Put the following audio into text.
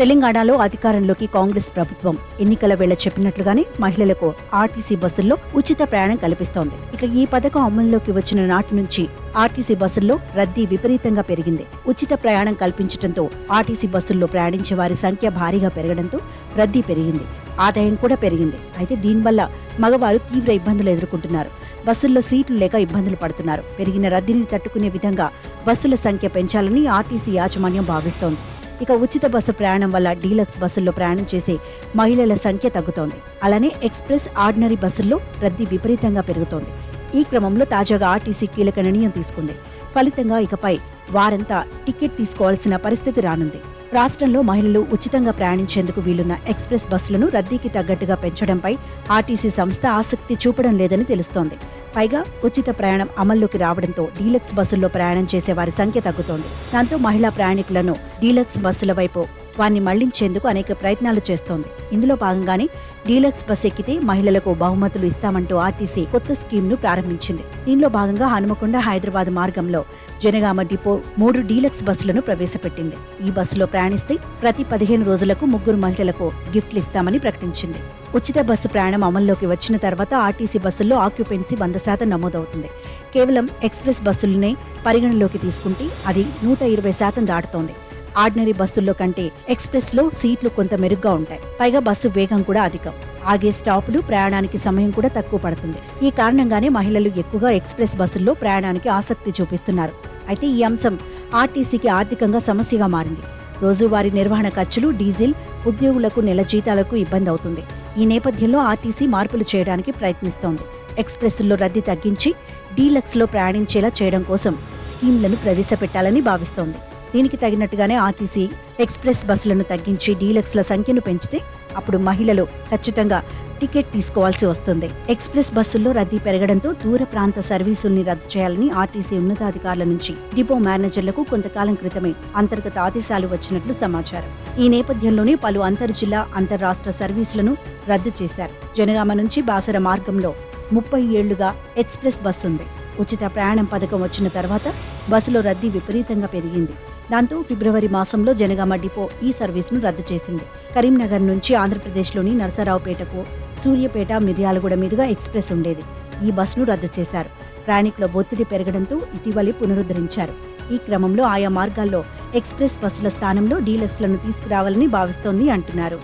తెలంగాణలో అధికారంలోకి కాంగ్రెస్ ప్రభుత్వం ఎన్నికల వేళ చెప్పినట్లుగానే మహిళలకు ఆర్టీసీ బస్సుల్లో ఉచిత ప్రయాణం కల్పిస్తోంది. ఇక ఈ పథకం అమల్లోకి వచ్చిన నాటి నుంచి ఆర్టీసీ బస్సుల్లో రద్దీ విపరీతంగా పెరిగింది. ఉచిత ప్రయాణం కల్పించడంతో ఆర్టీసీ బస్సుల్లో ప్రయాణించే వారి సంఖ్య భారీగా పెరగడంతో రద్దీ పెరిగింది. ఆదాయం కూడా పెరిగింది. అయితే దీనివల్ల మగవారు తీవ్ర ఇబ్బందులు ఎదుర్కొంటున్నారు. బస్సుల్లో సీట్లు లేక ఇబ్బందులు పడుతున్నారు. పెరిగిన రద్దీని తట్టుకునే విధంగా బస్సుల సంఖ్య పెంచాలని ఆర్టీసీ యాజమాన్యం భావిస్తోంది. ఇక ఉచిత బస్సు ప్రయాణం వల్ల డీలక్స్ బస్సుల్లో ప్రయాణం చేసే మహిళల సంఖ్య తగ్గుతోంది. అలానే ఎక్స్ప్రెస్ ఆర్డినరీ బస్సుల్లో రద్దీ విపరీతంగా పెరుగుతోంది. ఈ క్రమంలో తాజాగా ఆర్టీసీ కీలక నిర్ణయం తీసుకుంది. ఫలితంగా ఇకపై వారంతా టికెట్ తీసుకోవాల్సిన పరిస్థితి రానుంది. రాష్ట్రంలో మహిళలు ఉచితంగా ప్రయాణించేందుకు వీలున్న ఎక్స్ప్రెస్ బస్సులను రద్దీకి తగ్గట్టుగా పెంచడంపై ఆర్టీసీ సంస్థ ఆసక్తి చూపడం లేదని తెలుస్తోంది. పైగా ఉచిత ప్రయాణం అమల్లోకి రావడంతో డీలక్స్ బస్సుల్లో ప్రయాణం చేసే వారి సంఖ్య తగ్గుతోంది. దాంతో మహిళా ప్రయాణికులను డీలక్స్ బస్సుల వైపు వారిని మళ్లించేందుకు అనేక ప్రయత్నాలు చేస్తోంది. ఇందులో భాగంగానే డీలక్స్ బస్ ఎక్కితే మహిళలకు బహుమతులు ఇస్తామంటూ ఆర్టీసీ కొత్త స్కీమ్ను ప్రారంభించింది. దీనిలో భాగంగా హనుమకొండ హైదరాబాద్ మార్గంలో జనగామ డిపో 3 డీలక్స్ బస్సులను ప్రవేశపెట్టింది. ఈ బస్సులో ప్రయాణిస్తే ప్రతి 15 రోజులకు 3 మహిళలకు గిఫ్ట్లు ఇస్తామని ప్రకటించింది. ఉచిత బస్సు ప్రయాణం అమల్లోకి వచ్చిన తర్వాత ఆర్టీసీ బస్సుల్లో ఆక్యుపెన్సీ 100% నమోదవుతుంది. కేవలం ఎక్స్ప్రెస్ బస్సులనే పరిగణలోకి తీసుకుంటే అది 120% దాటుతోంది. ఆర్డినరీ బస్సుల్లో కంటే ఎక్స్ప్రెస్ లో సీట్లు కొంత మెరుగ్గా ఉంటాయి. పైగా బస్సు వేగం కూడా అధికం. ఆగే స్టాపులు, ప్రయాణానికి సమయం కూడా తక్కువ పడుతుంది. ఈ కారణంగానే మహిళలు ఎక్కువగా ఎక్స్ప్రెస్ బస్సుల్లో ప్రయాణానికి ఆసక్తి చూపిస్తున్నారు. అయితే ఈ అంశం ఆర్టీసీకి ఆర్థికంగా సమస్యగా మారింది. రోజువారీ నిర్వహణ ఖర్చులు, డీజిల్, ఉద్యోగులకు నెల జీతాలకు ఇబ్బంది అవుతుంది. ఈ నేపథ్యంలో ఆర్టీసీ మార్పులు చేయడానికి ప్రయత్నిస్తోంది. ఎక్స్ప్రెస్లో రద్దీ తగ్గించి డీలక్స్లో ప్రయాణించేలా చేయడం కోసం స్కీమ్లను ప్రవేశపెట్టాలని భావిస్తోంది. దీనికి తగినట్టుగానే ఆర్టీసీ ఎక్స్ప్రెస్ బస్సులను తగ్గించి డీలక్స్ల సంఖ్యను పెంచితే అప్పుడు మహిళలు ఖచ్చితంగా టికెట్ తీసుకోవాల్సి వస్తుంది. ఎక్స్ప్రెస్ బస్సుల్లో రద్దీ పెరగడంతో దూర ప్రాంత సర్వీసుల్ని రద్దు చేయాలని ఆర్టీసీ ఉన్నతాధికారుల నుంచి డిపో మేనేజర్లకు కొంతకాలం క్రితమే అంతర్గత ఆదేశాలు వచ్చినట్లు సమాచారం. ఈ నేపథ్యంలోనే పలు అంతర్జిల్లా, అంతర్రాష్ట్ర సర్వీసులను రద్దు చేశారు. జనగామ నుంచి బాసర మార్గంలో 30 ఏళ్లుగా ఎక్స్ప్రెస్ బస్సు ఉంది. ఉచిత ప్రయాణం పథకం వచ్చిన తర్వాత బస్సులో రద్దీ విపరీతంగా పెరిగింది. దాంతో ఫిబ్రవరి మాసంలో జనగామ డిపో ఈ సర్వీసును రద్దు చేసింది. కరీంనగర్ నుంచి ఆంధ్రప్రదేశ్లోని నరసరావుపేటకు, సూర్యాపేట, మిర్యాలగూడ మీదుగా ఎక్స్ప్రెస్ ఉండేది. ఈ బస్సును రద్దు చేశారు. ప్రయాణికుల ఒత్తిడి పెరగడంతో ఇటీవలే పునరుద్ధరించారు. ఈ క్రమంలో ఆయా మార్గాల్లో ఎక్స్ప్రెస్ బస్సుల స్థానంలో డీలక్స్లను తీసుకురావాలని భావిస్తోంది అంటున్నారు.